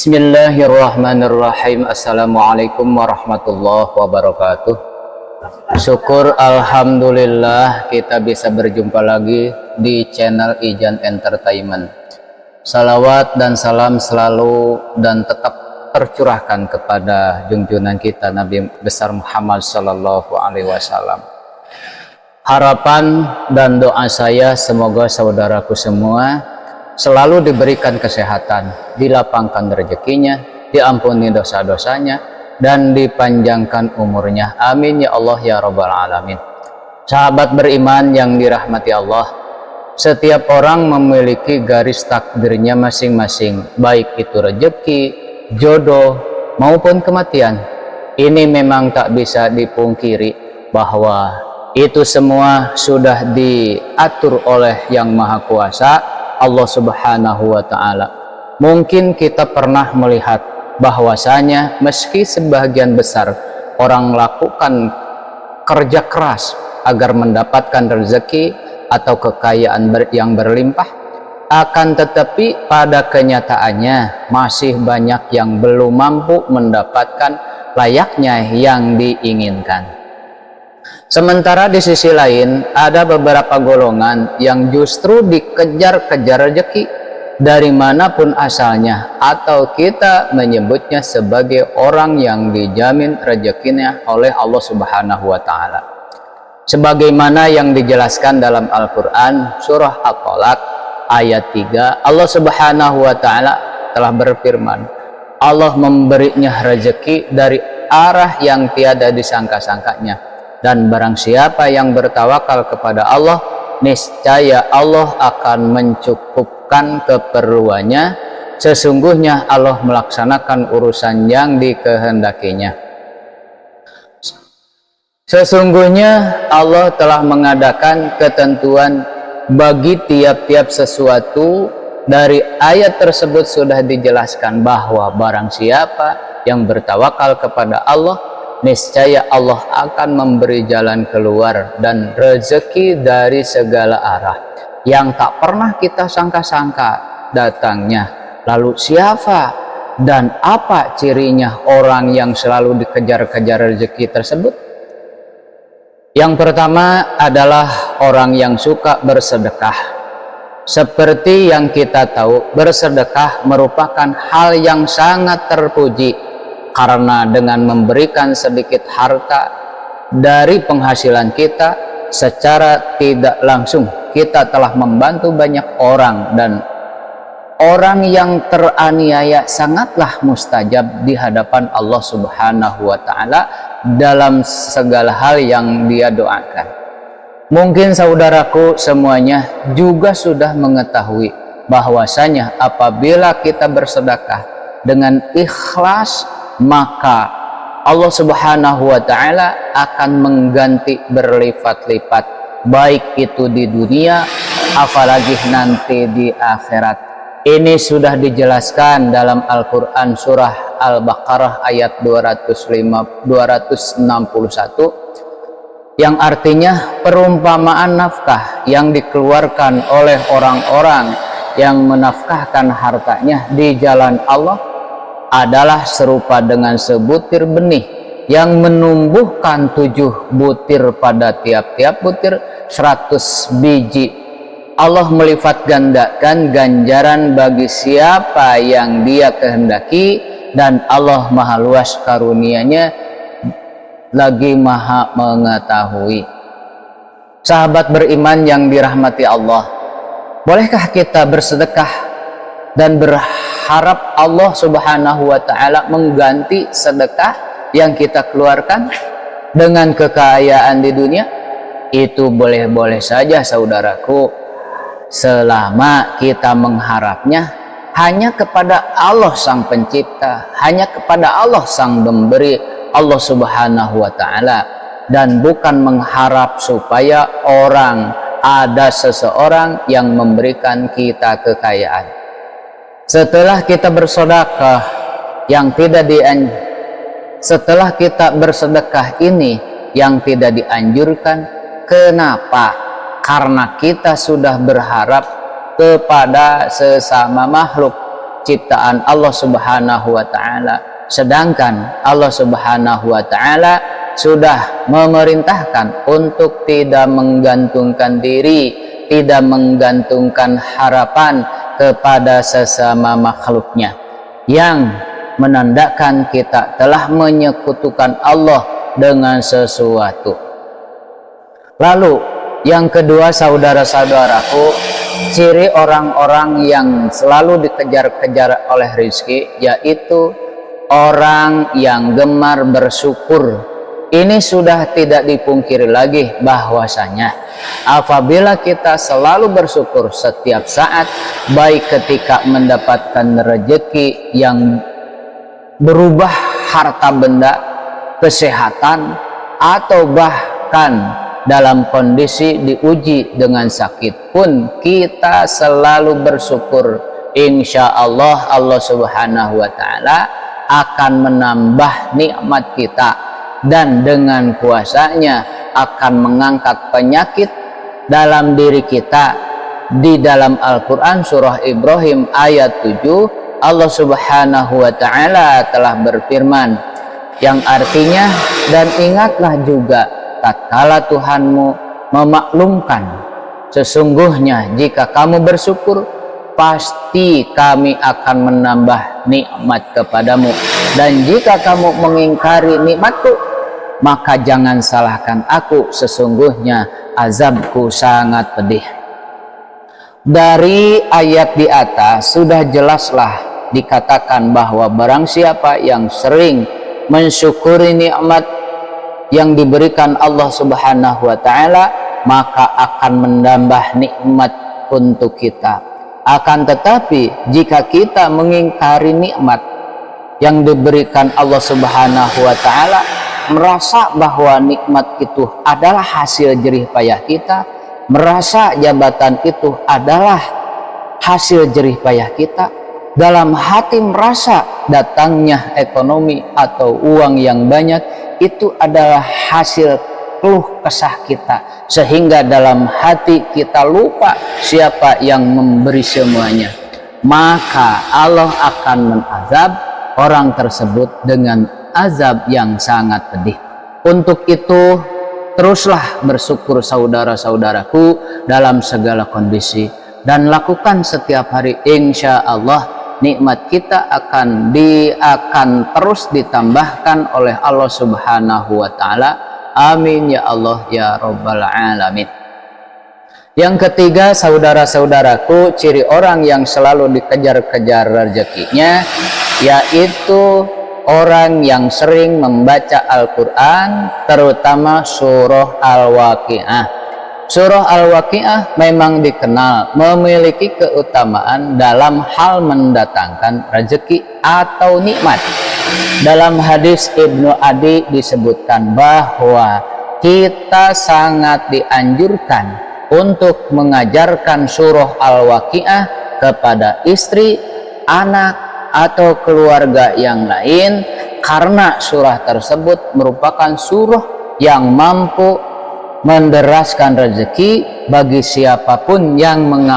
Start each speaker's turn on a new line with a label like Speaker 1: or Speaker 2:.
Speaker 1: Bismillahirrahmanirrahim. Assalamualaikum warahmatullahi wabarakatuh. Syukur alhamdulillah kita bisa berjumpa lagi di channel Ijan Entertainment. Salawat dan salam selalu dan tetap tercurahkan kepada junjungan kita Nabi besar Muhammad sallallahu alaihi wasallam. Harapan dan doa saya semoga saudaraku semua selalu diberikan kesehatan, dilapangkan rezekinya, diampuni dosa-dosanya, dan dipanjangkan umurnya. Amin ya Allah ya Rabbal Alamin. Sahabat beriman yang dirahmati Allah, setiap orang memiliki garis takdirnya masing-masing, baik itu rezeki, jodoh, maupun kematian. Ini memang tak bisa dipungkiri bahwa itu semua sudah diatur oleh Yang Maha Kuasa, Allah Subhanahu wa Ta'ala. Mungkin kita pernah melihat bahwasanya meski sebagian besar orang melakukan kerja keras agar mendapatkan rezeki atau kekayaan yang berlimpah, akan tetapi pada kenyataannya masih banyak yang belum mampu mendapatkan layaknya yang diinginkan. Sementara di sisi lain ada beberapa golongan yang justru dikejar-kejar rezeki dari manapun asalnya, atau kita menyebutnya sebagai orang yang dijamin rezekinya oleh Allah Subhanahu wa Ta'ala. Sebagaimana yang dijelaskan dalam Al-Quran surah At-Tolaq ayat 3, Allah Subhanahu wa Ta'ala telah berfirman, Allah memberinya rezeki dari arah yang tiada disangka-sangkanya. Dan barang siapa yang bertawakal kepada Allah, niscaya Allah akan mencukupkan keperluannya. Sesungguhnya Allah melaksanakan urusan yang dikehendakinya. Sesungguhnya Allah telah mengadakan ketentuan bagi tiap-tiap sesuatu. Dari ayat tersebut sudah dijelaskan bahwa barang siapa yang bertawakal kepada Allah, niscaya Allah akan memberi jalan keluar dan rezeki dari segala arah yang tak pernah kita sangka-sangka datangnya. Lalu siapa dan apa cirinya orang yang selalu dikejar-kejar rezeki tersebut? Yang pertama adalah orang yang suka bersedekah. Seperti yang kita tahu, bersedekah merupakan hal yang sangat terpuji, karena dengan memberikan sedikit harta dari penghasilan kita, secara tidak langsung kita telah membantu banyak orang, dan orang yang teraniaya sangatlah mustajab di hadapan Allah Subhanahu wa Ta'ala dalam segala hal yang dia doakan. Mungkin saudaraku semuanya juga sudah mengetahui bahwasanya apabila kita bersedekah dengan ikhlas, maka Allah Subhanahu wa Ta'ala akan mengganti berlipat-lipat, baik itu di dunia apalagi nanti di akhirat. Ini sudah dijelaskan dalam Al-Quran surah Al-Baqarah ayat 261, yang artinya perumpamaan nafkah yang dikeluarkan oleh orang-orang yang menafkahkan hartanya di jalan Allah adalah serupa dengan sebutir benih yang menumbuhkan 7 butir, pada tiap-tiap butir 100 biji. Allah melipat gandakan ganjaran bagi siapa yang dia kehendaki, dan Allah maha luas karunia-Nya lagi maha mengetahui. Sahabat beriman yang dirahmati Allah, bolehkah kita bersedekah dan berharap Allah Subhanahu wa Ta'ala mengganti sedekah yang kita keluarkan dengan kekayaan di dunia? Itu boleh-boleh saja saudaraku, selama kita mengharapnya hanya kepada Allah Sang Pencipta, hanya kepada Allah Sang Pemberi, Allah Subhanahu wa Ta'ala, dan bukan mengharap supaya ada seseorang yang memberikan kita kekayaan. Setelah kita bersedekah setelah kita bersedekah ini yang tidak dianjurkan, kenapa? Karena kita sudah berharap kepada sesama makhluk, ciptaan Allah Subhanahu wa taala, sedangkan Allah Subhanahu wa taala sudah memerintahkan untuk tidak menggantungkan diri, tidak menggantungkan harapan kepada sesama makhluknya, yang menandakan kita telah menyekutukan Allah dengan sesuatu. Lalu yang kedua, saudara-saudaraku, ciri orang-orang yang selalu dikejar-kejar oleh rizki, yaitu orang yang gemar bersyukur. Ini sudah tidak dipungkiri lagi bahwasanya apabila kita selalu bersyukur setiap saat, baik ketika mendapatkan rezeki yang berubah harta benda, kesehatan, atau bahkan dalam kondisi diuji dengan sakit pun, kita selalu bersyukur. Insya Allah, Allah Subhanahu wa taala akan menambah nikmat kita, dan dengan kuasanya akan mengangkat penyakit dalam diri kita. Di dalam Al-Quran surah Ibrahim ayat 7, Allah Subhanahu wa taala telah berfirman, yang artinya, dan ingatlah juga tatkala Tuhanmu memaklumkan, sesungguhnya jika kamu bersyukur, pasti kami akan menambah nikmat kepadamu, dan jika kamu mengingkari nikmatku, maka jangan salahkan aku, sesungguhnya azabku sangat pedih. Dari ayat di atas sudah jelaslah dikatakan bahwa barang siapa yang sering mensyukuri nikmat yang diberikan Allah Subhanahu wa taala, maka akan menambah nikmat untuk kita. Akan tetapi jika kita mengingkari nikmat yang diberikan Allah Subhanahu wa taala, merasa bahwa nikmat itu adalah hasil jerih payah kita, merasa jabatan itu adalah hasil jerih payah kita, dalam hati merasa datangnya ekonomi atau uang yang banyak itu adalah hasil keluh kesah kita, sehingga dalam hati kita lupa siapa yang memberi semuanya, maka Allah akan menazab orang tersebut dengan azab yang sangat pedih. Untuk itu, teruslah bersyukur saudara-saudaraku dalam segala kondisi, dan lakukan setiap hari. Insya Allah nikmat kita akan terus ditambahkan oleh Allah Subhanahu wa taala. Amin ya Allah ya Rabbal alamin. Yang ketiga, saudara-saudaraku, ciri orang yang selalu dikejar-kejar rezekinya, yaitu orang yang sering membaca Al-Quran, terutama surah Al-Waqi'ah. Surah Al-Waqi'ah memang dikenal memiliki keutamaan dalam hal mendatangkan rezeki atau nikmat. Dalam hadis Ibnu Adi disebutkan bahwa kita sangat dianjurkan untuk mengajarkan surah Al-Waqi'ah kepada istri, anak, atau keluarga yang lain, karena surah tersebut merupakan surah yang mampu menderaskan rezeki bagi siapapun yang mengamalkan